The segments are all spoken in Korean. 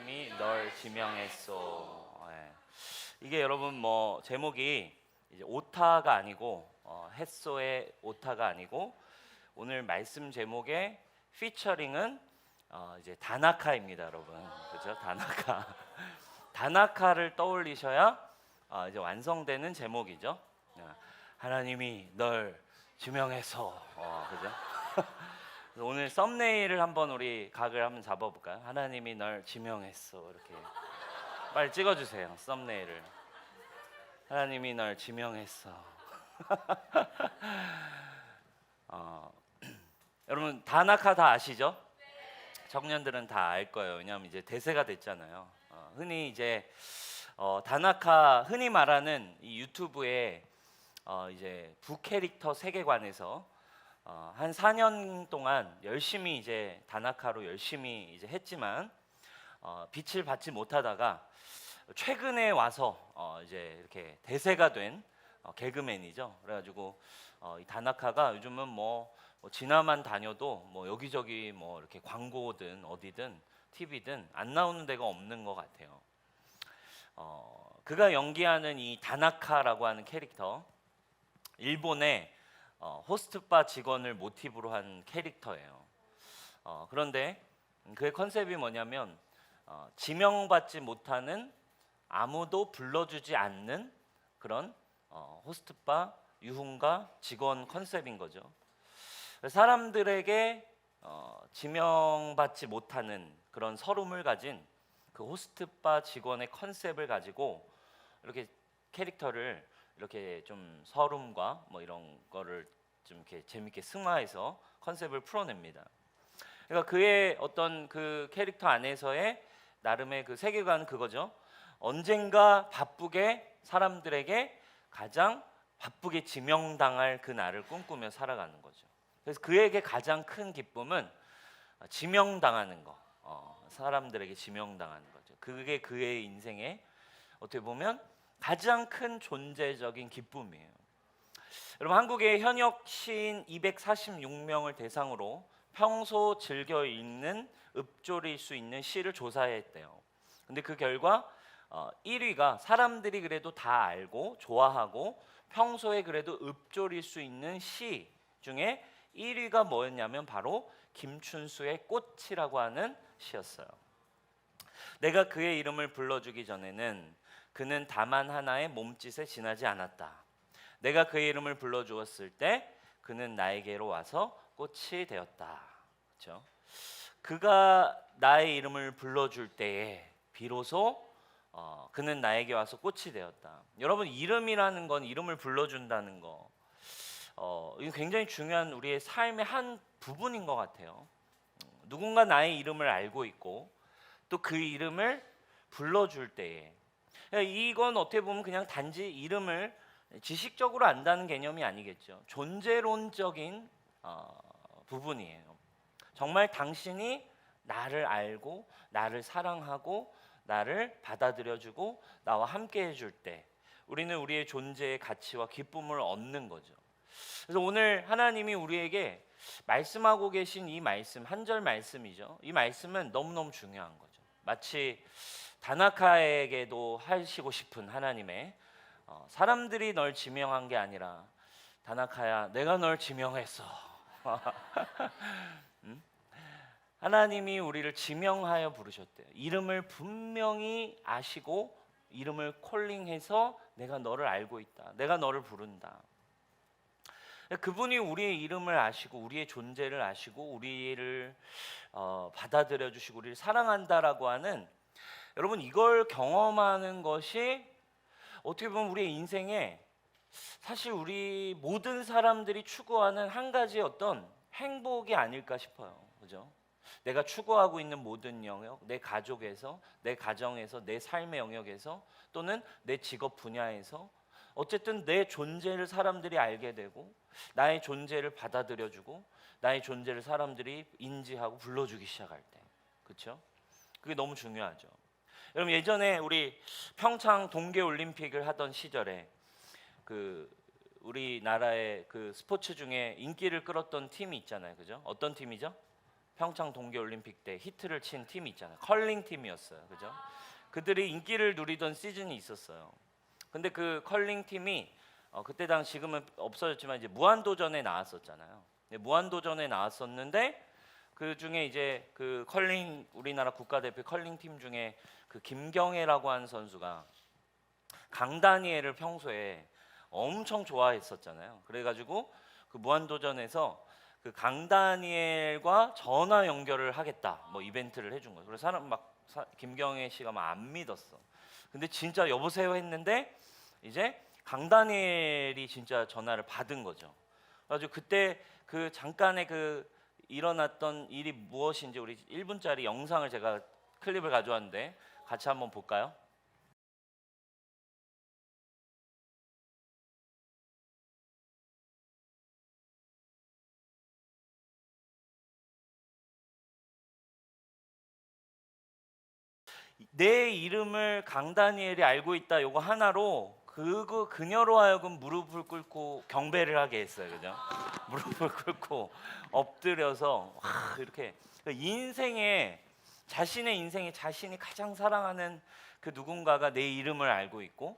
하나님이 널 지명했소. 예. 이게 여러분 뭐 제목이 이제 오타가 아니고 햇소의 오타가 아니고 오늘 말씀 제목의 피처링은 이제 다나카입니다, 여러분. 그죠? 다나카. 다나카를 떠올리셔야 이제 완성되는 제목이죠. 하나님이 널 지명해서 그죠? 오늘 썸네일을 한번 우리 각을 한번 잡아볼까요? 하나님이 널 지명했어. 이렇게 빨리 찍어주세요. 썸네일을. 하나님이 널 지명했어. 여러분 다나카 다 아시죠? 청년들은 다 알 거예요. 왜냐하면 이제 대세가 됐잖아요. 흔히 이제 다나카 흔히 말하는 이 유튜브에 이제 부캐릭터 세계관에서 한 4년 동안 열심히 이제 다나카로 열심히 이제 했지만 빛을 받지 못하다가 최근에 와서 이제 이렇게 대세가 된 개그맨이죠. 그래가지고 이 다나카가 요즘은 뭐 진화만 다녀도 뭐 여기저기 뭐 이렇게 광고든 어디든 TV든 안 나오는 데가 없는 것 같아요. 그가 연기하는 이 다나카라고 하는 캐릭터, 일본의 호스트바 직원을 모티브로 한 캐릭터예요. 그런데 그의 컨셉이 뭐냐면 지명받지 못하는 아무도 불러주지 않는 그런 호스트바 유흥가 직원 컨셉인 거죠. 사람들에게 지명받지 못하는 그런 서름을 가진 그 호스트바 직원의 컨셉을 가지고 이렇게 캐릭터를 이렇게 좀 서름과 뭐 이런 거를 좀 이렇게 재밌게 승화해서 컨셉을 풀어냅니다. 그러니까 그의 어떤 그 캐릭터 안에서의 나름의 그 세계관은 그거죠. 언젠가 바쁘게 사람들에게 가장 바쁘게 지명당할 그 날을 꿈꾸며 살아가는 거죠. 그래서 그에게 가장 큰 기쁨은 지명당하는 거, 사람들에게 지명당하는 거죠. 그게 그의 인생의 어떻게 보면 가장 큰 존재적인 기쁨이에요. 여러분 한국의 현역 시인 246명을 대상으로 평소 즐겨 읽는 읊조릴 수 있는 시를 조사했대요. 근데 그 결과 1위가 사람들이 그래도 다 알고 좋아하고 평소에 그래도 읊조릴 수 있는 시 중에 1위가 뭐였냐면 바로 김춘수의 꽃이라고 하는 시였어요. 내가 그의 이름을 불러주기 전에는 그는 다만 하나의 몸짓에 지나지 않았다. 내가 그의 이름을 불러주었을 때 그는 나에게로 와서 꽃이 되었다. 그렇죠? 그가 나의 이름을 불러줄 때에 비로소 그는 나에게 와서 꽃이 되었다. 여러분 이름이라는 건 이름을 불러준다는 거 이거 굉장히 중요한 우리의 삶의 한 부분인 것 같아요. 누군가 나의 이름을 알고 있고 또 그 이름을 불러줄 때에 이건 어떻게 보면 그냥 단지 이름을 지식적으로 안다는 개념이 아니겠죠. 존재론적인 부분이에요. 정말 당신이 나를 알고 나를 사랑하고 나를 받아들여주고 나와 함께 해줄 때 우리는 우리의 존재의 가치와 기쁨을 얻는 거죠. 그래서 오늘 하나님이 우리에게 말씀하고 계신 이 말씀, 한 절 말씀이죠. 이 말씀은 너무너무 중요한 거죠. 마치 다나카에게도 하시고 싶은 하나님의 사람들이 널 지명한 게 아니라 다나카야 내가 널 지명했어. 하나님이 우리를 지명하여 부르셨대요. 이름을 분명히 아시고 이름을 콜링해서 내가 너를 알고 있다. 내가 너를 부른다. 그분이 우리의 이름을 아시고 우리의 존재를 아시고 우리를 받아들여 주시고 우리를 사랑한다라고 하는 여러분 이걸 경험하는 것이 어떻게 보면 우리의 인생에 사실 우리 모든 사람들이 추구하는 한 가지 어떤 행복이 아닐까 싶어요. 그죠? 내가 추구하고 있는 모든 영역, 내 가족에서, 내 가정에서, 내 삶의 영역에서 또는 내 직업 분야에서 어쨌든 내 존재를 사람들이 알게 되고 나의 존재를 받아들여주고 나의 존재를 사람들이 인지하고 불러주기 시작할 때 그렇죠? 그게 너무 중요하죠. 여러분 예전에 우리 평창 동계올림픽을 하던 시절에 그 우리나라의 그 스포츠 중에 인기를 끌었던 팀이 있잖아요. 그죠? 어떤 팀이죠? 평창 동계올림픽 때 히트를 친 팀이 있잖아요. 컬링 팀이었어요. 그죠? 그들이 인기를 누리던 시즌이 있었어요. 근데 그 컬링 팀이 그때 당 지금은 없어졌지만 이제 무한도전에 나왔었잖아요. 무한도전에 나왔었는데 그 중에 이제 그 컬링 우리나라 국가대표 컬링 팀 중에 그 김경애라고 하는 선수가 강다니엘을 평소에 엄청 좋아했었잖아요. 그래가지고 그 무한도전에서 그 강다니엘과 전화 연결을 하겠다 뭐 이벤트를 해준 거예요. 그래서 사람 막 김경애 씨가 막 안 믿었어. 근데 진짜 여보세요 했는데 이제 강다니엘이 진짜 전화를 받은 거죠. 그래가지고 그때 그 잠깐의 그 일어났던 일이 무엇인지 우리 1분짜리 영상을 제가 클립을 가져왔는데 같이 한번 볼까요? 내 이름을 강다니엘이 알고 있다 요거 하나로 그녀로 하여금 무릎을 꿇고 경배를 하게 했어요. 그죠? 무릎을 꿇고 엎드려서 이렇게 인생에 자신의 인생에 자신이 가장 사랑하는 그 누군가가 내 이름을 알고 있고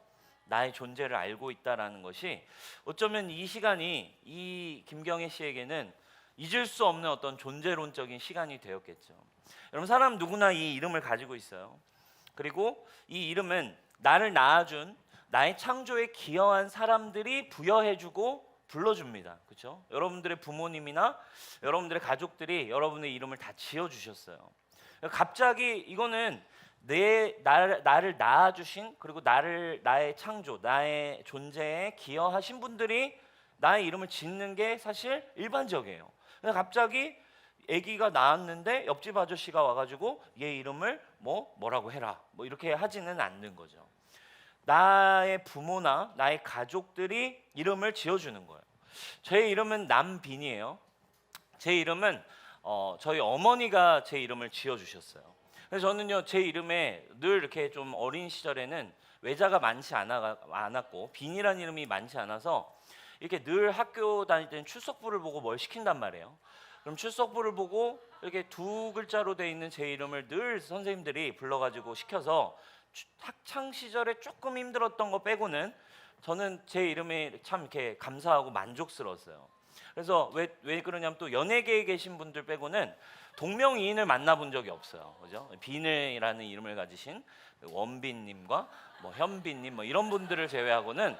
나의 존재를 알고 있다라는 것이 어쩌면 이 시간이 이 김경애 씨에게는 잊을 수 없는 어떤 존재론적인 시간이 되었겠죠. 여러분 사람 누구나 이 이름을 가지고 있어요. 그리고 이 이름은 나를 낳아준 나의 창조에 기여한 사람들이 부여해주고 불러줍니다. 그렇죠? 여러분들의 부모님이나 여러분들의 가족들이 여러분의 이름을 다 지어주셨어요. 갑자기 이거는 나를 낳아주신 그리고 나의 창조, 나의 존재에 기여하신 분들이 나의 이름을 짓는 게 사실 일반적이에요. 갑자기 아기가 나왔는데 옆집 아저씨가 와가지고 얘 이름을 뭐라고 해라 뭐 이렇게 하지는 않는 거죠. 나의 부모나 나의 가족들이 이름을 지어주는 거예요. 제 이름은 남빈이에요. 제 이름은 저희 어머니가 제 이름을 지어주셨어요. 그래서 저는요 제 이름에 늘 이렇게 좀 어린 시절에는 외자가 많지 않았고 빈이라는 이름이 많지 않아서 이렇게 늘 학교 다닐 때는 출석부를 보고 뭘 시킨단 말이에요. 그럼 출석부를 보고 이렇게 두 글자로 돼 있는 제 이름을 늘 선생님들이 불러가지고 시켜서 학창 시절에 조금 힘들었던 거 빼고는 저는 제 이름에 참 이렇게 감사하고 만족스러웠어요. 그래서 왜 그러냐면 또 연예계에 계신 분들 빼고는 동명이인을 만나본 적이 없어요. 그죠? 빈이라는 이름을 가지신 원빈님과 현빈님 이런 분들을 제외하고는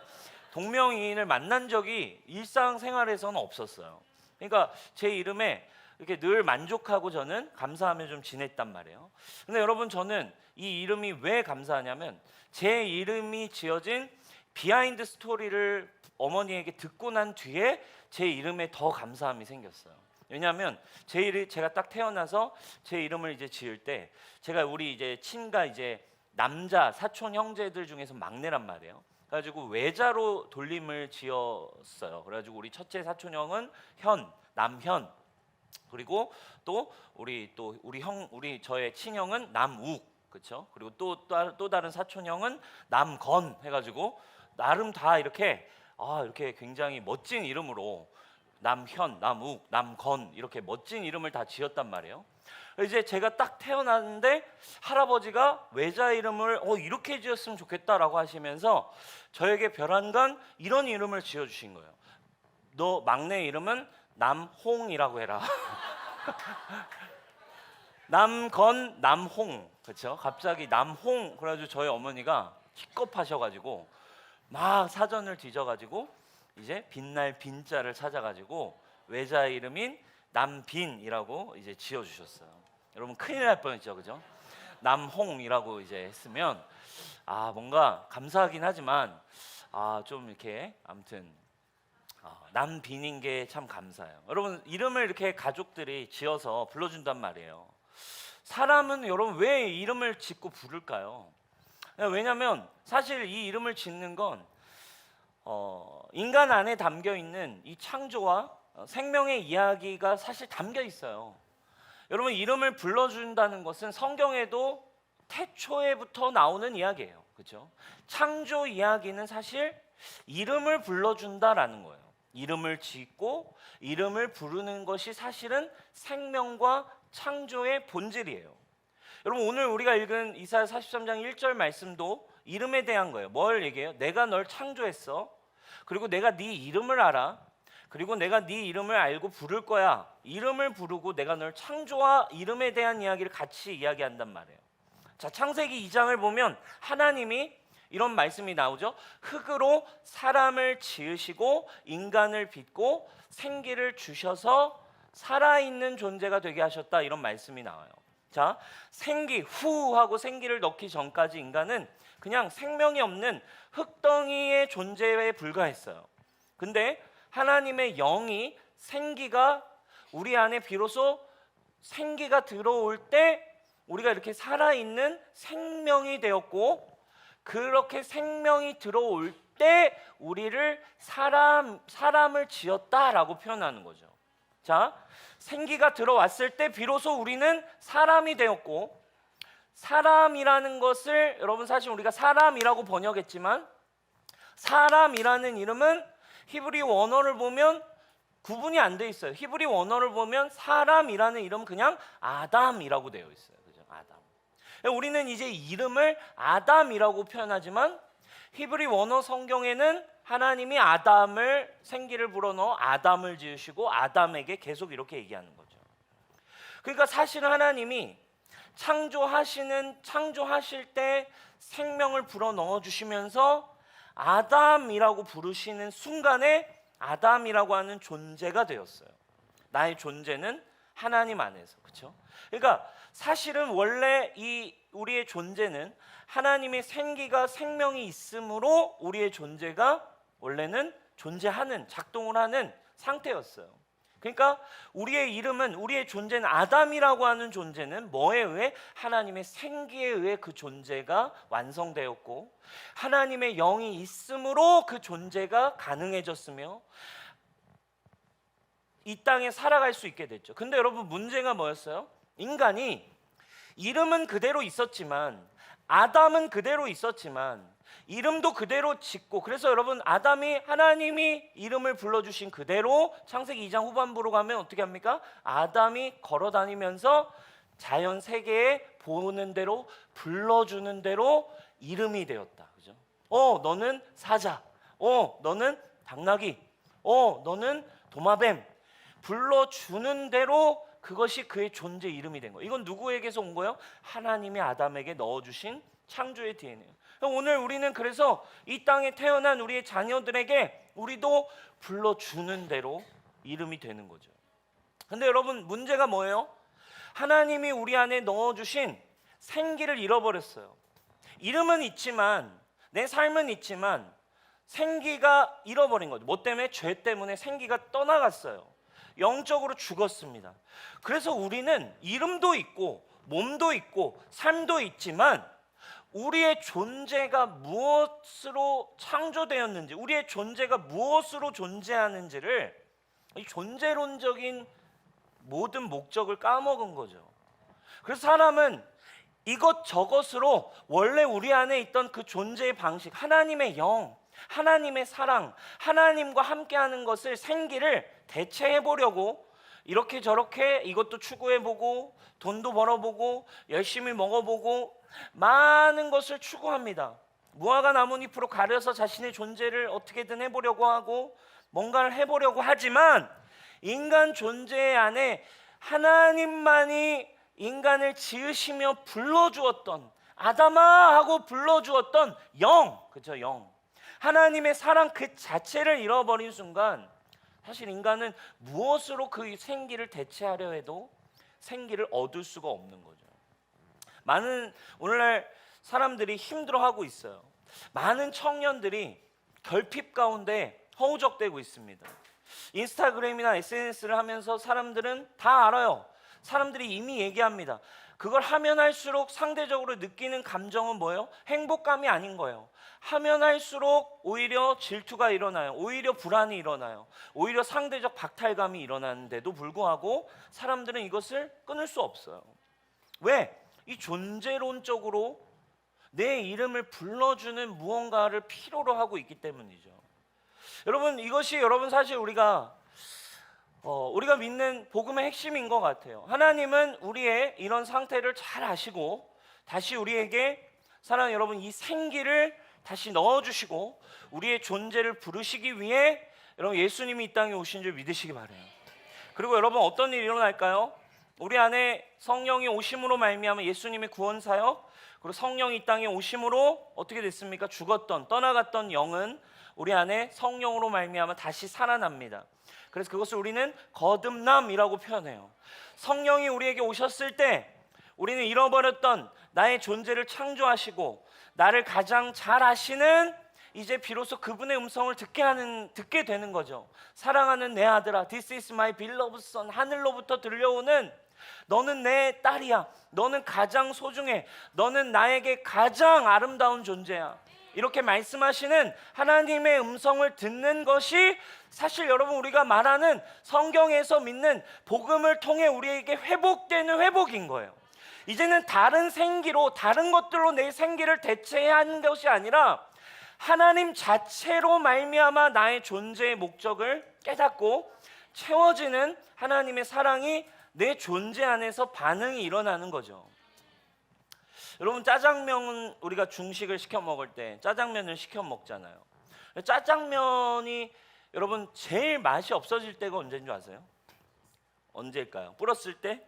동명이인을 만난 적이 일상생활에서는 없었어요. 그러니까 제 이름에 이렇게 늘 만족하고 저는 감사하며 좀 지냈단 말이에요. 근데 여러분 저는 이 이름이 왜 감사하냐면 제 이름이 지어진 비하인드 스토리를 어머니에게 듣고 난 뒤에 제 이름에 더 감사함이 생겼어요. 왜냐하면 제가 딱 태어나서 제 이름을 이제 지을 때 제가 우리 이제 친가 이제 남자 사촌 형제들 중에서 막내란 말이에요. 그래가지고 외자로 돌림을 지었어요. 그래가지고 우리 첫째 사촌 형은 남현, 그리고 또 우리 저의 친형은 남욱, 그렇죠? 그리고 또 다른 사촌 형은 남건 해가지고 나름 다 이렇게 이렇게 굉장히 멋진 이름으로 남현, 남욱, 남건 이렇게 멋진 이름을 다 지었단 말이에요. 이제 제가 딱 태어났는데 할아버지가 외자 이름을 이렇게 지었으면 좋겠다라고 하시면서 저에게 별안간 이런 이름을 지어주신 거예요. 너 막내 이름은 남홍이라고 해라. 남건, 남홍, 그렇죠? 갑자기 남홍 그래가지고 저희 어머니가 기겁하셔가지고 막 사전을 뒤져가지고 이제 빛날 빈자를 찾아가지고 외자 이름인 남빈이라고 이제 지어주셨어요. 여러분 큰일 날 뻔했죠, 그죠? 남홍이라고 이제 했으면 뭔가 감사하긴 하지만 좀 이렇게 아무튼 남빈인 게 참 감사해요. 여러분 이름을 이렇게 가족들이 지어서 불러준단 말이에요. 사람은 여러분 왜 이름을 짓고 부를까요? 왜냐하면 사실 이 이름을 짓는 건 인간 안에 담겨 있는 이 창조와 생명의 이야기가 사실 담겨 있어요. 여러분 이름을 불러준다는 것은 성경에도 태초에부터 나오는 이야기예요. 그렇죠? 창조 이야기는 사실 이름을 불러준다라는 거예요. 이름을 짓고 이름을 부르는 것이 사실은 생명과 창조의 본질이에요. 여러분 오늘 우리가 읽은 이사야 43장 1절 말씀도 이름에 대한 거예요. 뭘 얘기해요? 내가 널 창조했어. 그리고 내가 네 이름을 알아. 그리고 내가 네 이름을 알고 부를 거야. 이름을 부르고 내가 널 창조와 이름에 대한 이야기를 같이 이야기한단 말이에요. 자, 창세기 2장을 보면 하나님이 이런 말씀이 나오죠. 흙으로 사람을 지으시고 인간을 빚고 생기를 주셔서 살아있는 존재가 되게 하셨다, 이런 말씀이 나와요. 자, 생기, 후 하고 생기를 넣기 전까지 인간은 그냥 생명이 없는 흙덩이의 존재에 불과했어요. 근데 하나님의 영이, 생기가 우리 안에 비로소 생기가 들어올 때 우리가 이렇게 살아있는 생명이 되었고, 그렇게 생명이 들어올 때 우리를 사람을 지었다라고 표현하는 거죠. 자, 생기가 들어왔을 때 비로소 우리는 사람이 되었고, 사람이라는 것을 여러분 사실 우리가 사람이라고 번역했지만 사람이라는 이름은 히브리 원어를 보면 구분이 안 돼 있어요. 히브리 원어를 보면 사람이라는 이름은 그냥 아담이라고 되어 있어요. 그죠? 아담. 우리는 이제 이름을 아담이라고 표현하지만 히브리 원어 성경에는 하나님이 아담을, 생기를 불어넣어 아담을 지으시고 아담에게 계속 이렇게 얘기하는 거죠. 그러니까 사실은 하나님이 창조하실 때 생명을 불어넣어 주시면서 아담이라고 부르시는 순간에 아담이라고 하는 존재가 되었어요. 나의 존재는 하나님 안에서. 그렇죠? 그러니까 사실은 원래 이 우리의 존재는 하나님의 생기가, 생명이 있으므로 우리의 존재가 원래는 존재하는, 작동을 하는 상태였어요. 그러니까 우리의 이름은, 우리의 존재는, 아담이라고 하는 존재는 뭐에 의해? 하나님의 생기에 의해 그 존재가 완성되었고, 하나님의 영이 있으므로 그 존재가 가능해졌으며 이 땅에 살아갈 수 있게 됐죠. 근데 여러분 문제가 뭐였어요? 인간이 이름은 그대로 있었지만, 아담은 그대로 있었지만 이름도 그대로 짓고, 그래서 여러분 아담이 하나님이 이름을 불러주신 그대로 창세기 2장 후반부로 가면 어떻게 합니까? 아담이 걸어다니면서 자연 세계에 보는 대로, 불러주는 대로 이름이 되었다. 그죠? 너는 사자, 너는 당나귀, 너는 도마뱀, 불러주는 대로 그것이 그의 존재 이름이 된 거예요. 이건 누구에게서 온 거예요? 하나님이 아담에게 넣어주신 창조의 DNA. 오늘 우리는 그래서 이 땅에 태어난 우리의 자녀들에게 우리도 불러주는 대로 이름이 되는 거죠. 근데 여러분 문제가 뭐예요? 하나님이 우리 안에 넣어주신 생기를 잃어버렸어요. 이름은 있지만, 내 삶은 있지만 생기가 잃어버린 거죠. 뭐 때문에? 죄 때문에 생기가 떠나갔어요. 영적으로 죽었습니다. 그래서 우리는 이름도 있고 몸도 있고 삶도 있지만 우리의 존재가 무엇으로 창조되었는지, 우리의 존재가 무엇으로 존재하는지를, 이 존재론적인 모든 목적을 까먹은 거죠. 그래서 사람은 이것저것으로 원래 우리 안에 있던 그 존재의 방식, 하나님의 영, 하나님의 사랑, 하나님과 함께하는 것을, 생기를 대체해보려고 이렇게 저렇게 이것도 추구해보고 돈도 벌어보고 열심히 먹어보고 많은 것을 추구합니다. 무화과 나뭇잎으로 가려서 자신의 존재를 어떻게든 해보려고 하고 뭔가를 해보려고 하지만, 인간 존재 안에 하나님만이 인간을 지으시며 불러주었던, 아담아 하고 불러주었던 영, 그죠? 영, 하나님의 사랑 그 자체를 잃어버린 순간 사실 인간은 무엇으로 그 생기를 대체하려 해도 생기를 얻을 수가 없는 거죠. 많은 오늘날 사람들이 힘들어하고 있어요. 많은 청년들이 결핍 가운데 허우적대고 있습니다. 인스타그램이나 SNS를 하면서 사람들은 다 알아요. 사람들이 이미 얘기합니다. 그걸 하면 할수록 상대적으로 느끼는 감정은 뭐예요? 행복감이 아닌 거예요. 하면 할수록 오히려 질투가 일어나요. 오히려 불안이 일어나요. 오히려 상대적 박탈감이 일어나는데도 불구하고 사람들은 이것을 끊을 수 없어요. 왜? 이 존재론적으로 내 이름을 불러주는 무언가를 필요로 하고 있기 때문이죠. 여러분, 이것이 여러분 사실 우리가 우리가 믿는 복음의 핵심인 것 같아요. 하나님은 우리의 이런 상태를 잘 아시고 다시 우리에게 사랑하는 여러분 이 생기를 다시 넣어주시고 우리의 존재를 부르시기 위해 여러분 예수님이 이 땅에 오신 줄 믿으시기 바라요. 그리고 여러분 어떤 일이 일어날까요? 우리 안에 성령이 오심으로 말미암아 예수님의 구원 사역 그리고 성령이 이 땅에 오심으로 어떻게 됐습니까? 죽었던 떠나갔던 영은 우리 안에 성령으로 말미암아 다시 살아납니다. 그래서 그것을 우리는 거듭남이라고 표현해요. 성령이 우리에게 오셨을 때 우리는 잃어버렸던 나의 존재를 창조하시고 나를 가장 잘 아시는 이제 비로소 그분의 음성을 듣게 되는 거죠. 사랑하는 내 아들아, This is my beloved son. 하늘로부터 들려오는 너는 내 딸이야. 너는 가장 소중해. 너는 나에게 가장 아름다운 존재야. 이렇게 말씀하시는 하나님의 음성을 듣는 것이 사실 여러분 우리가 말하는 성경에서 믿는 복음을 통해 우리에게 회복되는 회복인 거예요. 이제는 다른 생기로 다른 것들로 내 생기를 대체해야 하는 것이 아니라 하나님 자체로 말미암아 나의 존재의 목적을 깨닫고 채워지는 하나님의 사랑이 내 존재 안에서 반응이 일어나는 거죠. 여러분 짜장면은 우리가 중식을 시켜 먹을 때 짜장면을 시켜 먹잖아요. 짜장면이 여러분 제일 맛이 없어질 때가 언제인 줄 아세요? 언제일까요? 불었을 때?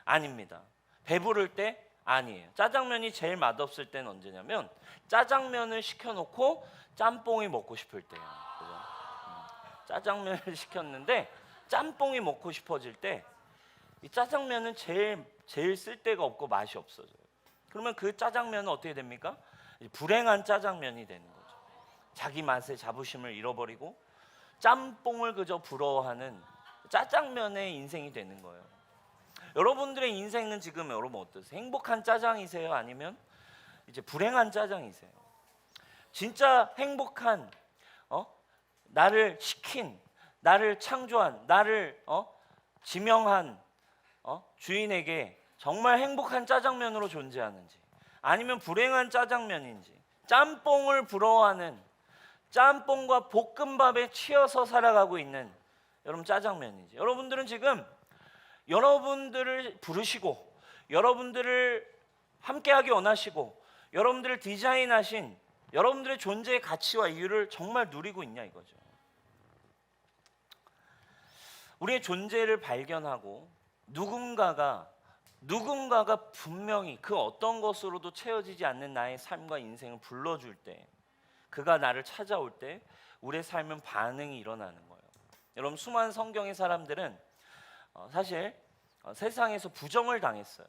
아닙니다. 배부를 때? 아니에요. 짜장면이 제일 맛없을 때는 언제냐면 짜장면을 시켜놓고 짬뽕이 먹고 싶을 때예요. 그죠? 짜장면을 시켰는데 짬뽕이 먹고 싶어질 때 이 짜장면은 제일 쓸 데가 없고 맛이 없어져요. 그러면 그 짜장면은 어떻게 됩니까? 불행한 짜장면이 되는 거죠. 자기 맛의 자부심을 잃어버리고 짬뽕을 그저 부러워하는 짜장면의 인생이 되는 거예요. 여러분들의 인생은 지금 여러분 어떠세요? 행복한 짜장이세요? 아니면 이제 불행한 짜장이세요? 진짜 행복한 나를 시킨, 나를 창조한, 나를 지명한 주인에게 정말 행복한 짜장면으로 존재하는지 아니면 불행한 짜장면인지 짬뽕을 부러워하는 짬뽕과 볶음밥에 치여서 살아가고 있는 여러분 짜장면인지 여러분들은 지금 여러분들을 부르시고 여러분들을 함께하기 원하시고 여러분들을 디자인하신 여러분들의 존재의 가치와 이유를 정말 누리고 있냐 이거죠. 우리의 존재를 발견하고 누군가가 분명히 그 어떤 것으로도 채워지지 않는 나의 삶과 인생을 불러줄 때 그가 나를 찾아올 때 우리의 삶은 반응이 일어나는 거예요. 여러분 수많은 성경의 사람들은 사실 세상에서 부정을 당했어요.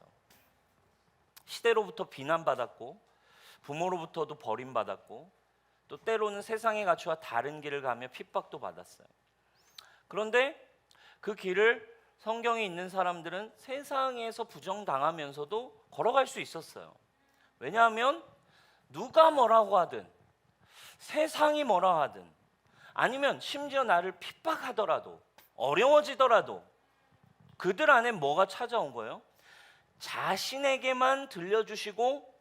시대로부터 비난받았고 부모로부터도 버림받았고 또 때로는 세상의 가치와 다른 길을 가며 핍박도 받았어요. 그런데 그 길을 성경에 있는 사람들은 세상에서 부정당하면서도 걸어갈 수 있었어요. 왜냐하면 누가 뭐라고 하든 세상이 뭐라 하든 아니면 심지어 나를 핍박하더라도 어려워지더라도 그들 안에 뭐가 찾아온 거예요? 자신에게만 들려주시고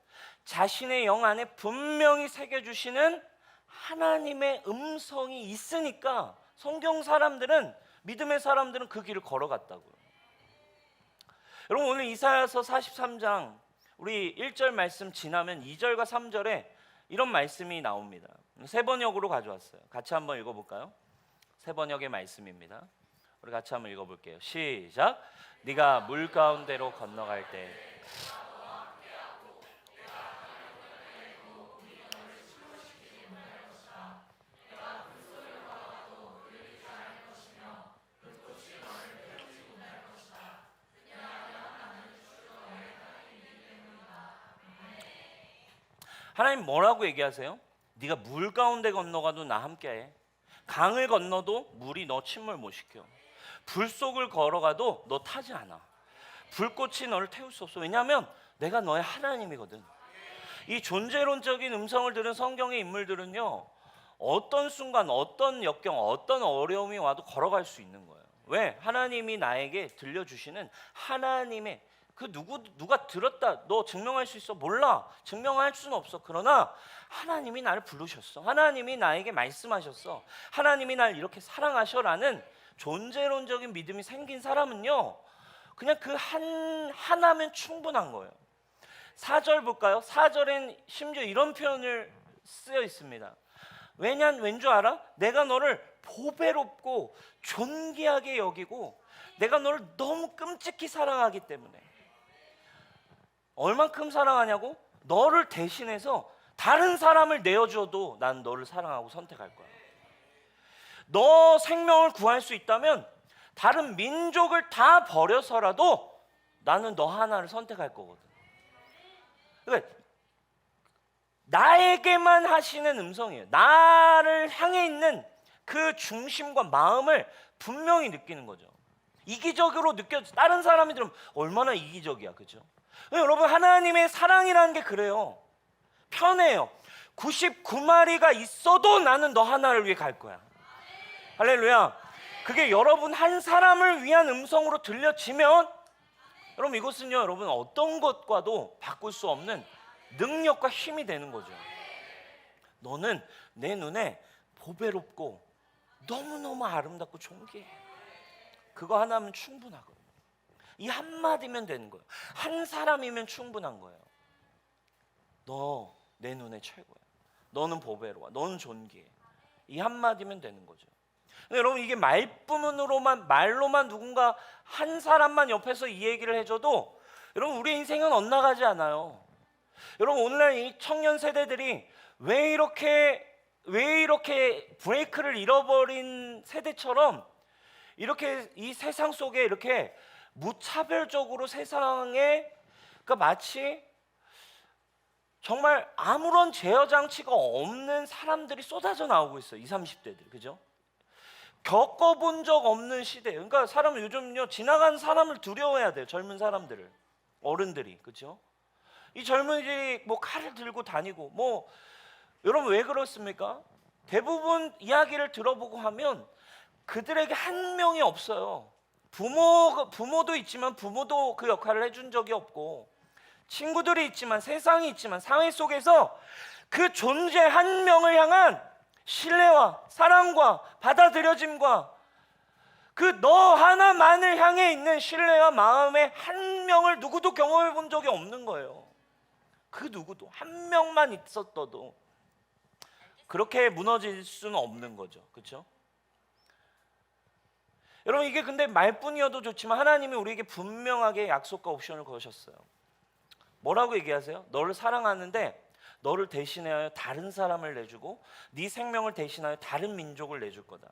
자신의 영 안에 분명히 새겨주시는 하나님의 음성이 있으니까 성경 사람들은 믿음의 사람들은 그 길을 걸어갔다고요. 여러분 오늘 이사야서 43장 우리 1절 말씀 지나면 2절과 3절에 이런 말씀이 나옵니다. 세 번역으로 가져왔어요. 같이 한번 읽어볼까요? 세 번역의 말씀입니다. 우리 같이 한번 읽어볼게요. 시작. 네가 물 가운데로 건너갈 때 하나님 뭐라고 얘기하세요? 네가 물 가운데 건너가도 나 함께해. 강을 건너도 물이 너 침몰 못 시켜. 불 속을 걸어가도 너 타지 않아. 불꽃이 너를 태울 수 없어. 왜냐하면 내가 너의 하나님이거든. 이 존재론적인 음성을 들은 성경의 인물들은요 어떤 순간 어떤 역경 어떤 어려움이 와도 걸어갈 수 있는 거예요. 왜? 하나님이 나에게 들려주시는 하나님의 그 누가 들었다 너 증명할 수 있어? 몰라. 증명할 수는 없어. 그러나 하나님이 나를 부르셨어. 하나님이 나에게 말씀하셨어. 하나님이 날 이렇게 사랑하셔라는 존재론적인 믿음이 생긴 사람은요, 그냥 그 하나면 충분한 거예요. 4절 볼까요? 4절엔 심지어 이런 표현을 쓰여 있습니다. 왠 줄 알아? 내가 너를 보배롭고 존귀하게 여기고 내가 너를 너무 끔찍히 사랑하기 때문에. 얼만큼 사랑하냐고? 너를 대신해서 다른 사람을 내어줘도 난 너를 사랑하고 선택할 거야. 너 생명을 구할 수 있다면 다른 민족을 다 버려서라도 나는 너 하나를 선택할 거거든. 그러니까 나에게만 하시는 음성이에요. 나를 향해 있는 그 중심과 마음을 분명히 느끼는 거죠. 이기적으로 다른 사람이 들으면 얼마나 이기적이야, 그죠? 여러분, 하나님의 사랑이라는 게 그래요. 편해요. 99마리가 있어도 나는 너 하나를 위해 갈 거야. 할렐루야. 그게 여러분 한 사람을 위한 음성으로 들려지면, 여러분 이것은요, 여러분 어떤 것과도 바꿀 수 없는 능력과 힘이 되는 거죠. 너는 내 눈에 보배롭고 너무너무 아름답고 존귀해. 그거 하나면 충분하거든요. 이 한마디면 되는 거예요. 한 사람이면 충분한 거예요. 너 내 눈에 최고야. 너는 보배로워. 너는 존귀해. 이 한마디면 되는 거죠. 근데 여러분, 이게 말로만 누군가 한 사람만 옆에서 이 얘기를 해줘도 여러분 우리 인생은 엇나가지 않아요. 여러분, 오늘날 이 청년 세대들이 왜 이렇게 브레이크를 잃어버린 세대처럼 이렇게 이 세상 속에 이렇게 무차별적으로 세상에, 그러니까 마치 정말 아무런 제어 장치가 없는 사람들이 쏟아져 나오고 있어요. 20, 30대들, 그죠? 겪어본 적 없는 시대. 그러니까 사람은 요즘요, 지나가는 사람을 두려워해야 돼요. 젊은 사람들을, 어른들이, 그죠? 이 젊은이들이 뭐 칼을 들고 다니고, 뭐 여러분 왜 그렇습니까? 대부분 이야기를 들어보고 하면 그들에게 한 명이 없어요. 부모도 있지만 부모도 그 역할을 해준 적이 없고, 친구들이 있지만, 세상이 있지만, 사회 속에서 그 존재 한 명을 향한 신뢰와 사랑과 받아들여짐과 그 너 하나만을 향해 있는 신뢰와 마음의 한 명을 누구도 경험해 본 적이 없는 거예요. 그 누구도 한 명만 있었어도 그렇게 무너질 수는 없는 거죠. 그렇죠? 여러분, 이게 근데 말뿐이어도 좋지만 하나님이 우리에게 분명하게 약속과 옵션을 거셨어요. 뭐라고 얘기하세요? 너를 사랑하는데 너를 대신하여 다른 사람을 내주고 네 생명을 대신하여 다른 민족을 내줄 거다.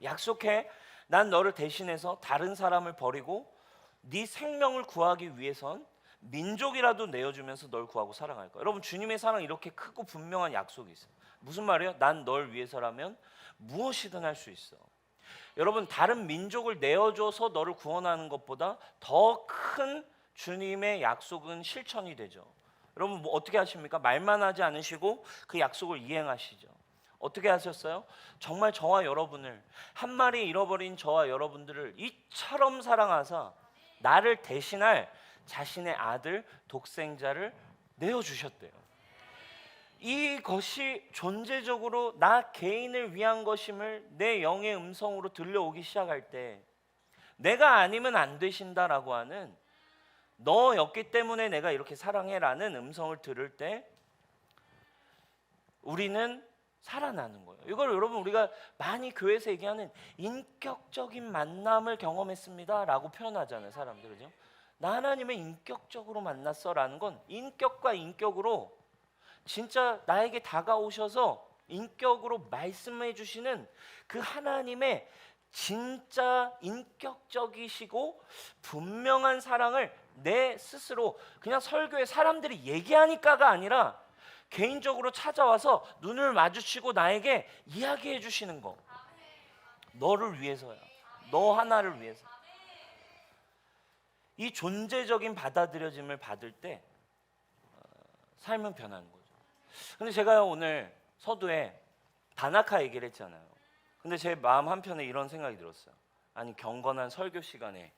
약속해. 난 너를 대신해서 다른 사람을 버리고 네 생명을 구하기 위해선 민족이라도 내어주면서 널 구하고 사랑할 거야. 여러분, 주님의 사랑 이렇게 크고 분명한 약속이 있어요. 무슨 말이에요? 난 널 위해서라면 무엇이든 할 수 있어. 여러분, 다른 민족을 내어줘서 너를 구원하는 것보다 더 큰 주님의 약속은 실천이 되죠. 여러분, 뭐 어떻게 하십니까? 말만 하지 않으시고 그 약속을 이행하시죠. 어떻게 하셨어요? 정말 저와 여러분을, 한 마리 잃어버린 저와 여러분들을 이처럼 사랑하사 나를 대신할 자신의 아들 독생자를 내어주셨대요. 이것이 존재적으로 나 개인을 위한 것임을 내 영의 음성으로 들려오기 시작할 때, 내가 아니면 안 되신다라고 하는, 너였기 때문에 내가 이렇게 사랑해라는 음성을 들을 때 우리는 살아나는 거예요. 이걸 여러분 우리가 많이 교회에서 얘기하는 인격적인 만남을 경험했습니다 라고 표현하잖아요, 사람들. 그죠? 나 하나님을 인격적으로 만났어 라는 건 인격과 인격으로 진짜 나에게 다가오셔서 인격으로 말씀해 주시는 그 하나님의 진짜 인격적이시고 분명한 사랑을 내 스스로 그냥 설교에 사람들이 얘기하니까가 아니라 개인적으로 찾아와서 눈을 마주치고 나에게 이야기해 주시는 거. 너를 위해서야. 너 하나를 위해서. 이 존재적인 받아들여짐을 받을 때 삶은 변하는 거죠. 근데 제가 오늘 서두에 다나카 얘기를 했잖아요. 근데 제 마음 한편에 이런 생각이 들었어요. 아니, 경건한 설교 시간에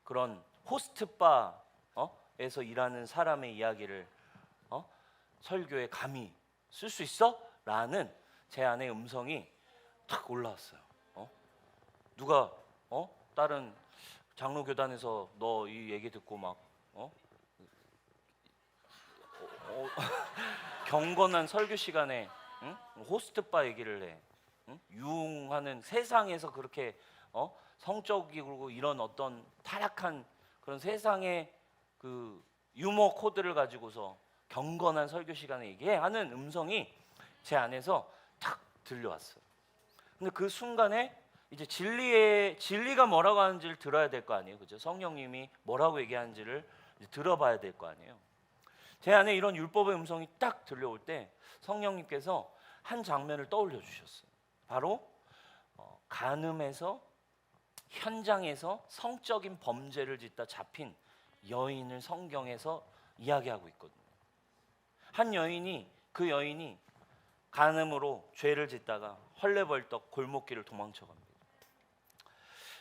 그런 호스트바에서 일하는 사람의 이야기를 설교에 감히 쓸 수 있어? 라는 제 안의 음성이 탁 올라왔어요. 누가 다른 장로 교단에서 너 이 얘기 듣고 막 경건한 설교 시간에 응? 호스트바 얘기를 해. 응? 유흥하는 세상에서 그렇게 성적이고 이런 어떤 타락한 그런 세상의 그 유머 코드를 가지고서 경건한 설교 시간에 얘기해 하는 음성이 제 안에서 탁 들려왔어요. 근데 그 순간에 이제 진리가 뭐라고 하는지를 들어야 될 거 아니에요, 그죠? 성령님이 뭐라고 얘기하는지를 이제 들어봐야 될 거 아니에요. 제 안에 이런 율법의 음성이 딱 들려올 때 성령님께서 한 장면을 떠올려 주셨어요. 바로 간음에서 현장에서 성적인 범죄를 짓다 잡힌 여인을 성경에서 이야기하고 있거든요. 한 여인이 그 여인이 간음으로 죄를 짓다가 헐레벌떡 골목길을 도망쳐 갑니다.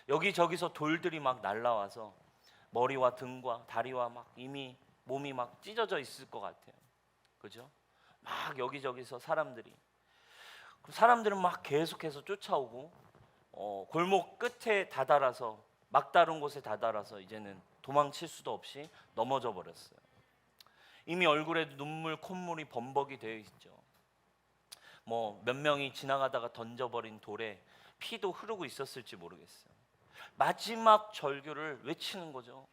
여기저기서 돌들이 막 날라와서 머리와 등과 다리와 막 이미 몸이 막 찢어져 있을 것 같아요. 그죠? 막 여기저기서 사람들은 막 계속해서 쫓아오고 골목 끝에 다다라서 막다른 곳에 다다라서 이제는 도망칠 수도 없이 넘어져 버렸어요. 이미 얼굴에 눈물 콧물이 범벅이 되어 있죠. 뭐 몇 명이 지나가다가 던져버린 돌에 피도 흐르고 있었을지 모르겠어요. 마지막 절규를 외치는 거죠.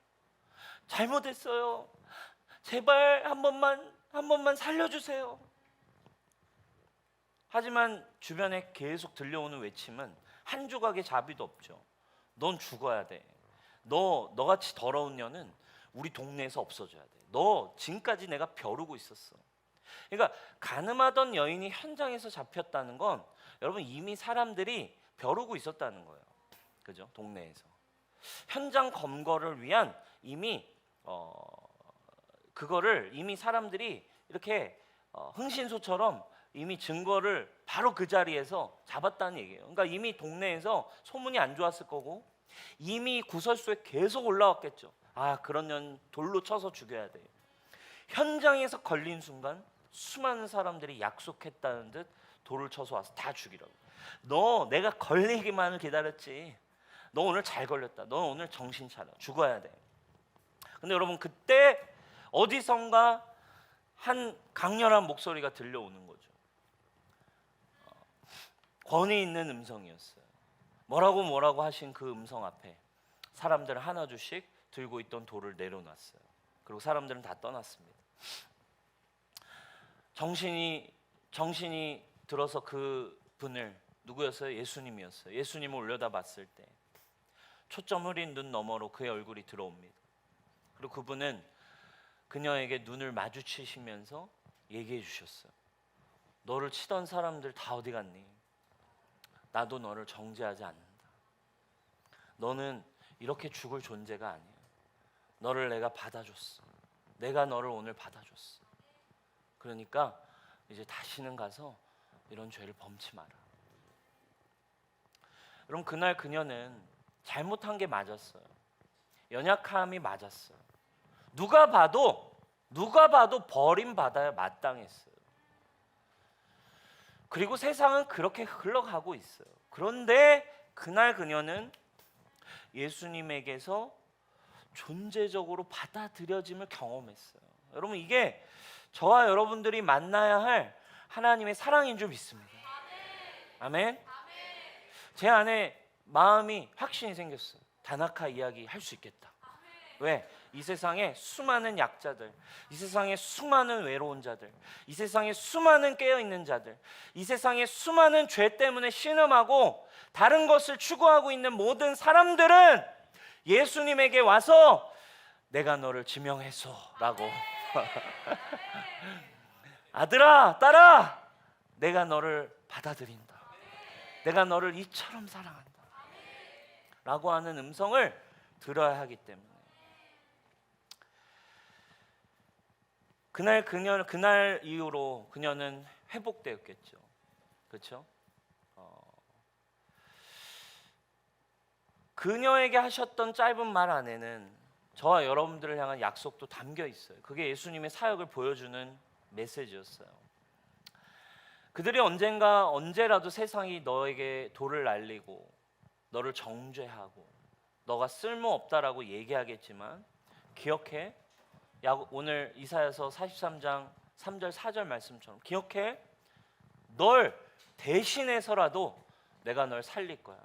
잘못했어요. 제발 한 번만 살려주세요. 하지만 주변에 계속 들려오는 외침은 한 조각의 자비도 없죠. 넌 죽어야 돼. 너같이 더러운 년은 우리 동네에서 없어져야 돼. 너 지금까지 내가 벼르고 있었어. 그러니까 간음하던 여인이 현장에서 잡혔다는 건 여러분 이미 사람들이 벼르고 있었다는 거예요. 그죠? 동네에서 현장 검거를 위한 이미 그거를 이미 사람들이 이렇게 흥신소처럼 이미 증거를 바로 그 자리에서 잡았다는 얘기예요. 그러니까 이미 동네에서 소문이 안 좋았을 거고 이미 구설수에 계속 올라왔겠죠. 아, 그런 년 돌로 쳐서 죽여야 돼. 현장에서 걸린 순간 수많은 사람들이 약속했다는 듯 돌을 쳐서 와서 다 죽이라고. 너 내가 걸리기만을 기다렸지. 너 오늘 잘 걸렸다. 너 오늘 정신 차려. 죽어야 돼. 근데 여러분 그때 어디선가 한 강렬한 목소리가 들려오는 거죠. 권위 있는 음성이었어요. 뭐라고 하신 그 음성 앞에 사람들 하나둘씩 들고 있던 돌을 내려놨어요. 그리고 사람들은 다 떠났습니다. 정신이 들어서 그 분을 누구였어요? 예수님이었어요. 예수님을 올려다 봤을 때 초점 흐린 눈 너머로 그의 얼굴이 들어옵니다. 그리고 그분은 그녀에게 눈을 마주치시면서 얘기해 주셨어요. 너를 치던 사람들 다 어디 갔니? 나도 너를 정죄하지 않는다. 너는 이렇게 죽을 존재가 아니야. 너를 내가 받아줬어. 내가 너를 오늘 받아줬어. 그러니까 이제 다시는 가서 이런 죄를 범치 마라. 여러분 그날 그녀는 잘못한 게 맞았어요. 연약함이 맞았어요. 누가 봐도 버림받아야 마땅했어요. 그리고 세상은 그렇게 흘러가고 있어요. 그런데 그날 그녀는 예수님에게서 존재적으로 받아들여짐을 경험했어요. 여러분 이게 저와 여러분들이 만나야 할 하나님의 사랑인 줄 믿습니다. 아멘. 제 안에 마음이 확신이 생겼어요. 다나카 이야기 할 수 있겠다. 왜? 이 세상에 수많은 약자들, 이 세상에 수많은 외로운 자들, 이 세상에 수많은 깨어있는 자들, 이 세상에 수많은 죄 때문에 신음하고 다른 것을 추구하고 있는 모든 사람들은 예수님에게 와서 내가 너를 지명해서 라고 아들아, 딸아, 내가 너를 받아들인다. 내가 너를 이처럼 사랑한다. 라고 하는 음성을 들어야 하기 때문에 그날 이후로 그녀는 회복되었겠죠. 그렇죠? 그녀에게 하셨던 짧은 말 안에는 저와 여러분들을 향한 약속도 담겨 있어요. 그게 예수님의 사역을 보여주는 메시지였어요. 그들이 언제라도 세상이 너에게 돌을 날리고 너를 정죄하고 너가 쓸모없다라고 얘기하겠지만 기억해. 오늘 이사야서 43장 3절 4절 말씀처럼 기억해. 널 대신해서라도 내가 널 살릴 거야.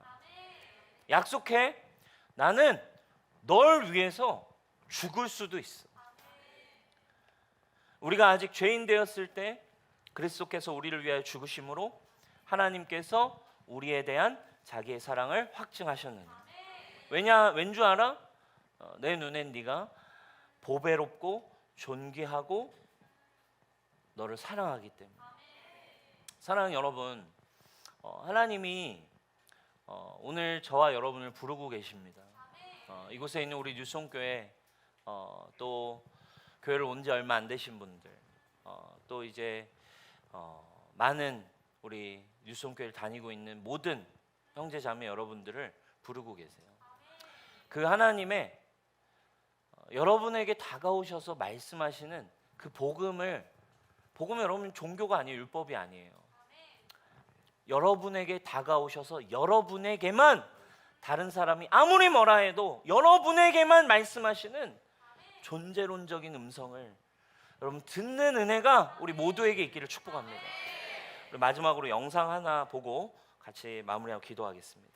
약속해. 나는 널 위해서 죽을 수도 있어. 우리가 아직 죄인 되었을 때 그리스도께서 우리를 위하여 죽으심으로 하나님께서 우리에 대한 자기의 사랑을 확증하셨느니. 왠 줄 알아? 내 눈엔 네가 보배롭고 존귀하고 너를 사랑하기 때문에. 사랑하는 여러분, 하나님이 오늘 저와 여러분을 부르고 계십니다. 이곳에 있는 우리 뉴송교회, 또 교회를 온 지 얼마 안 되신 분들, 또 이제 많은 우리 뉴송교회를 다니고 있는 모든 형제 자매 여러분들을 부르고 계세요. 그 하나님의 여러분에게 다가오셔서 말씀하시는 그 복음은 여러분 종교가 아니에요. 율법이 아니에요. 여러분에게 다가오셔서 여러분에게만, 다른 사람이 아무리 뭐라 해도 여러분에게만 말씀하시는 존재론적인 음성을 여러분 듣는 은혜가 우리 모두에게 있기를 축복합니다. 마지막으로 영상 하나 보고 같이 마무리하고 기도하겠습니다.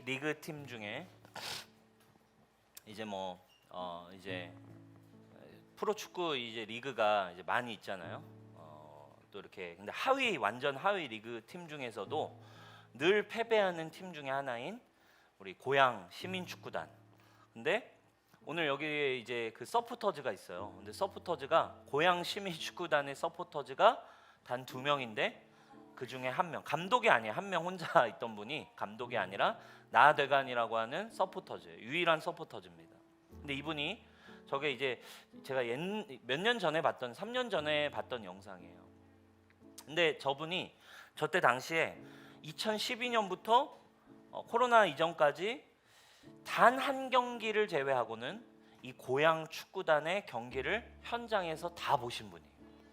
리그 팀 중에 이제 이제 프로축구 이제 리그가 이제 많이 있잖아요. 또 이렇게 근데 완전 하위 리그 팀 중에서도 늘 패배하는 팀 중에 하나인 우리 고양 시민축구단. 근데 오늘 여기에 이제 그 서포터즈가 있어요. 근데 서포터즈가 고양 시민축구단의 서포터즈가 단 2명인데 그 중에 한 명, 감독이 아니에요. 한 명 혼자 있던 분이 감독이 아니라 나대간이라고 하는 서포터즈, 유일한 서포터즈입니다. 근데 이분이 저게 이제 제가 몇 년 전에 봤던, 3년 전에 봤던 영상이에요. 근데 저분이 저때 당시에 2012년부터 코로나 이전까지 단 한 경기를 제외하고는 이 고양 축구단의 경기를 현장에서 다 보신 분이에요.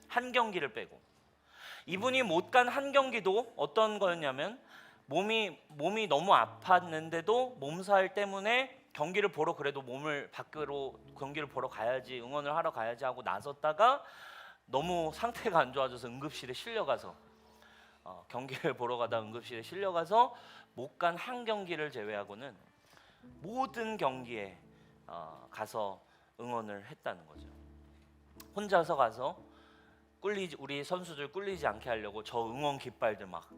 한 경기를 빼고. 이분이 못 간 한 경기도 어떤 거였냐면 몸이 너무 아팠는데도 몸살 때문에 경기를 보러 그래도 몸을 밖으로 경기를 보러 가야지, 응원을 하러 가야지 하고 나섰다가 너무 상태가 안 좋아져서 응급실에 실려가서 경기를 보러 가다 응급실에 실려가서 못 간 한 경기를 제외하고는 모든 경기에 가서 응원을 했다는 거죠. 혼자서 가서 우리 선수들 꿀리지 않게 하려고 저 응원 깃발들 막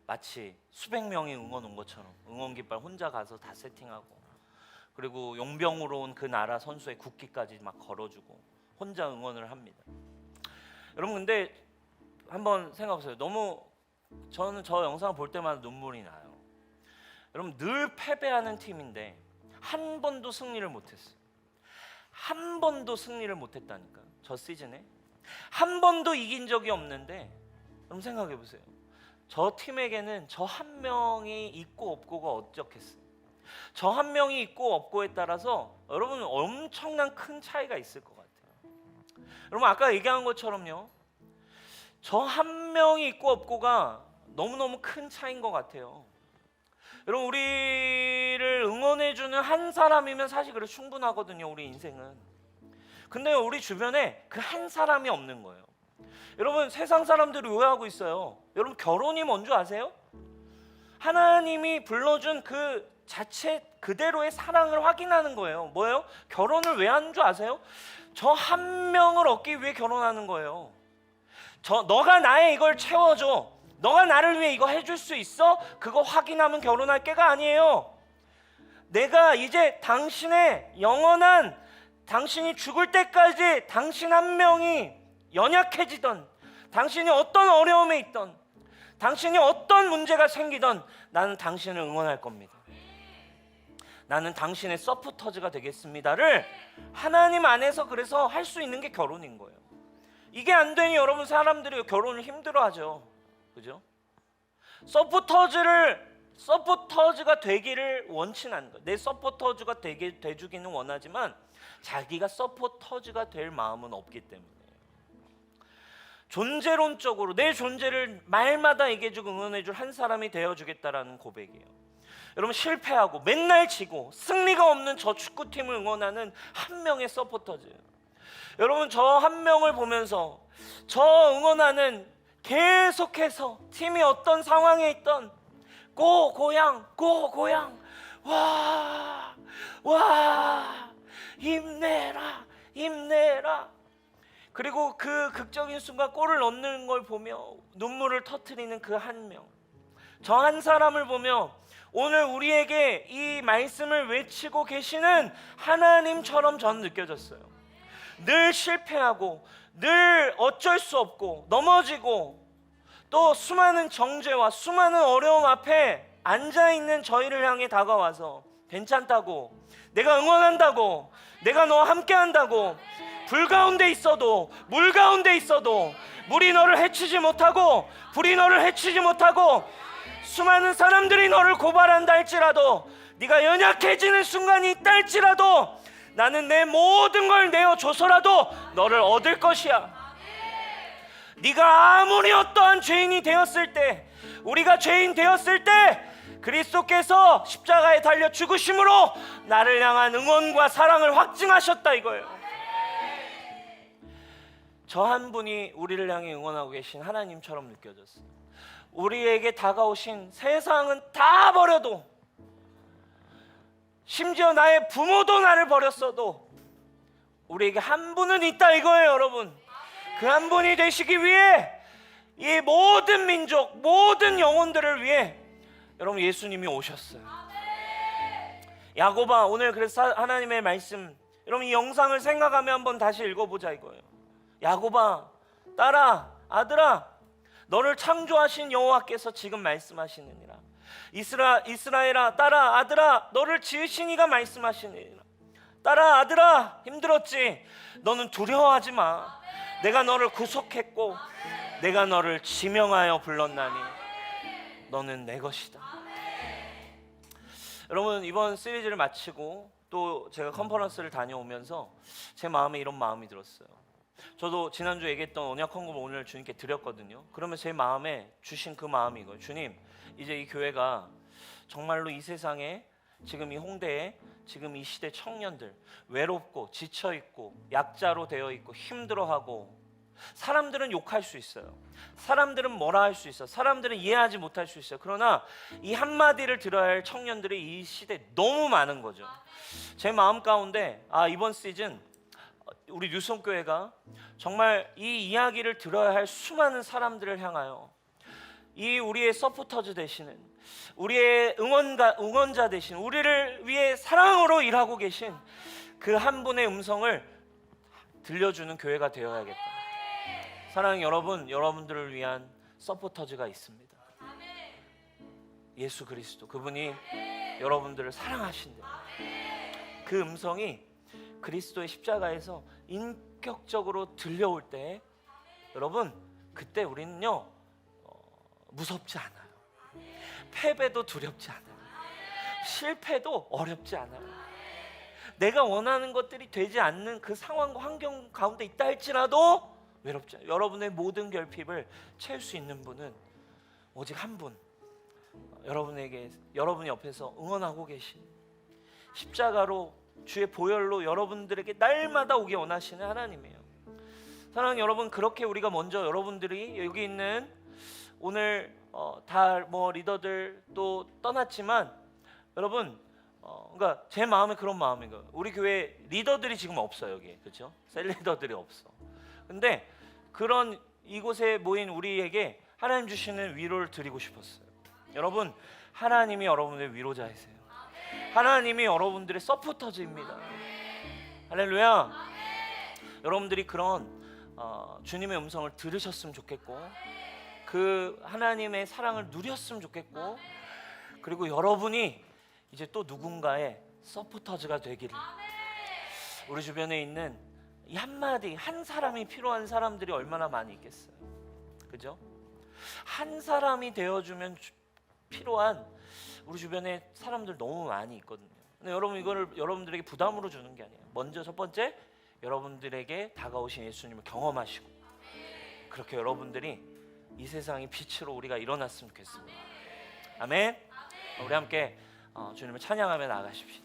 마치 수백 명이 응원 온 것처럼 응원 깃발 혼자 가서 다 세팅하고, 그리고 용병으로 온 그 나라 선수의 국기까지 막 걸어주고 혼자 응원을 합니다. 여러분, 근데 한번 생각해보세요. 저는 저 영상을 볼 때마다 눈물이 나요. 여러분, 늘 패배하는 팀인데 한 번도 승리를 못했어요. 한 번도 승리를 못했다니까. 저 시즌에 한 번도 이긴 적이 없는데, 여러분 생각해보세요. 저 팀에게는 저 한 명이 있고 없고가 어쩌겠어요. 저 한 명이 있고 없고에 따라서 여러분 엄청난 큰 차이가 있을 것 같아요. 여러분, 아까 얘기한 것처럼요, 저 한 명이 있고 없고가 너무너무 큰 차이인 것 같아요. 여러분, 우리를 응원해주는 한 사람이면 사실 그래 충분하거든요, 우리 인생은. 근데 우리 주변에 그 한 사람이 없는 거예요. 여러분, 세상 사람들이 오해하고 있어요. 여러분, 결혼이 뭔 줄 아세요? 하나님이 불러준 그 자체 그대로의 사랑을 확인하는 거예요. 뭐예요? 결혼을 왜 하는 줄 아세요? 저 한 명을 얻기 위해 결혼하는 거예요. 너가 나의 이걸 채워줘, 너가 나를 위해 이거 해줄 수 있어? 그거 확인하면 결혼할 게가 아니에요. 내가 이제 당신의 영원한, 당신이 죽을 때까지 당신 한 명이 연약해지던, 당신이 어떤 어려움에 있던, 당신이 어떤 문제가 생기던 나는 당신을 응원할 겁니다. 나는 당신의 서포터즈가 되겠습니다를 하나님 안에서 그래서 할 수 있는 게 결혼인 거예요. 이게 안 되니 여러분, 사람들이 결혼을 힘들어하죠. 그죠? 서포터즈가 되기를 원치는 않는 거예요. 내 서포터즈가 돼주기는 원하지만 자기가 서포터즈가 될 마음은 없기 때문에, 존재론적으로 내 존재를 말마다 얘기해주고 응원해줄 한 사람이 되어주겠다라는 고백이에요. 여러분, 실패하고 맨날 지고 승리가 없는 저 축구팀을 응원하는 한 명의 서포터즈, 여러분 저 한 명을 보면서 저 응원하는, 계속해서 팀이 어떤 상황에 있던 고고양 와 힘내라. 그리고 그 극적인 순간 골을 넣는 걸 보며 눈물을 터뜨리는 그 한 명, 저 한 사람을 보며 오늘 우리에게 이 말씀을 외치고 계시는 하나님처럼 저는 느껴졌어요. 늘 실패하고 늘 어쩔 수 없고 넘어지고 또 수많은 정죄와 수많은 어려움 앞에 앉아있는 저희를 향해 다가와서 괜찮다고, 내가 응원한다고, 내가 너와 함께한다고, 불 가운데 있어도 물 가운데 있어도 물이 너를 해치지 못하고 불이 너를 해치지 못하고 수많은 사람들이 너를 고발한다 할지라도, 네가 연약해지는 순간이 있다 할지라도 나는 내 모든 걸 내어줘서라도 너를 얻을 것이야. 네가 아무리 어떠한 죄인이 되었을 때, 우리가 죄인 되었을 때 그리스도께서 십자가에 달려 죽으심으로 나를 향한 응원과 사랑을 확증하셨다 이거예요. 저 한 분이 우리를 향해 응원하고 계신 하나님처럼 느껴졌어요. 우리에게 다가오신 세상은 다 버려도, 심지어 나의 부모도 나를 버렸어도 우리에게 한 분은 있다 이거예요. 여러분, 그 한 분이 되시기 위해 이 모든 민족, 모든 영혼들을 위해 여러분 예수님이 오셨어요. 야고바, 오늘 그래서 하나님의 말씀, 여러분 이 영상을 생각하며 한번 다시 읽어보자 이거예요. 야고바, 딸아, 아들아, 너를 창조하신 여호와께서 지금 말씀하시느니라. 이스라엘아, 딸아, 아들아, 너를 지으신 이가 말씀하시느니라. 딸아, 아들아, 힘들었지? 너는 두려워하지 마. 내가 너를 구속했고 내가 너를 지명하여 불렀나니 너는 내 것이다. 여러분, 이번 시리즈를 마치고 또 제가 컨퍼런스를 다녀오면서 제 마음에 이런 마음이 들었어요. 저도 지난주 얘기했던 언약 헌금을 오늘 주님께 드렸거든요. 그러면 제 마음에 주신 그 마음이 이거예요. 주님, 이제 이 교회가 정말로 이 세상에, 지금 이 홍대에, 지금 이 시대 청년들, 외롭고 지쳐있고 약자로 되어있고 힘들어하고 사람들은 욕할 수 있어요. 사람들은 뭐라 할 수 있어. 사람들은 이해하지 못할 수 있어요. 그러나 이 한마디를 들어야 할 청년들이 이 시대에 너무 많은 거죠. 제 마음 가운데 이번 시즌 우리 뉴성교회가 정말 이 이야기를 들어야 할 수많은 사람들을 향하여 이 우리의 서포터즈 되시는, 우리의 응원자 되신, 우리를 위해 사랑으로 일하고 계신 그 한 분의 음성을 들려주는 교회가 되어야겠다. 사랑하는 여러분, 여러분들을 위한 서포터즈가 있습니다. 예수 그리스도, 그분이 여러분들을 사랑하신대. 그 음성이 그리스도의 십자가에서 인격적으로 들려올 때, 여러분, 그때 우리는요 무섭지 않아요. 패배도 두렵지 않아요. 실패도 어렵지 않아요. 내가 원하는 것들이 되지 않는 그 상황과 환경 가운데 있다 할지라도 외롭지 않아요. 여러분의 모든 결핍을 채울 수 있는 분은 오직 한 분, 여러분에게, 여러분 옆에서 응원하고 계신, 십자가로 주의 보혈로 여러분들에게 날마다 오게 원하시는 하나님이에요. 사랑하는 여러분, 그렇게 우리가 먼저 여러분들이 여기 있는 오늘 다 뭐 리더들 또 떠났지만 여러분, 그러니까 제 마음에 그런 마음인 거예요. 우리 교회 리더들이 지금 없어요, 여기. 그렇죠? 셀 리더들이 없어. 근데 그런 이곳에 모인 우리에게 하나님 주시는 위로를 드리고 싶었어요. 여러분, 하나님이 여러분의 위로자이세요. 하나님이 여러분들의 서포터즈입니다. 할렐루야. 여러분들이 그런 주님의 음성을 들으셨으면 좋겠고, 그 하나님의 사랑을 누렸으면 좋겠고, 그리고 여러분이 이제 또 누군가의 서포터즈가 되기를. 우리 주변에 있는 이 한마디, 한 사람이 필요한 사람들이 얼마나 많이 있겠어요. 그죠? 한 사람이 되어주면 필요한 우리 주변에 사람들 너무 많이 있거든요. 근데 여러분, 이거를 여러분들에게 부담으로 주는 게 아니에요. 먼저 첫 번째, 여러분들에게 다가오신 예수님을 경험하시고, 그렇게 여러분들이 이 세상의 빛으로 우리가 일어났으면 좋겠습니다. 아멘. 우리 함께 주님을 찬양하며 나아가십시다.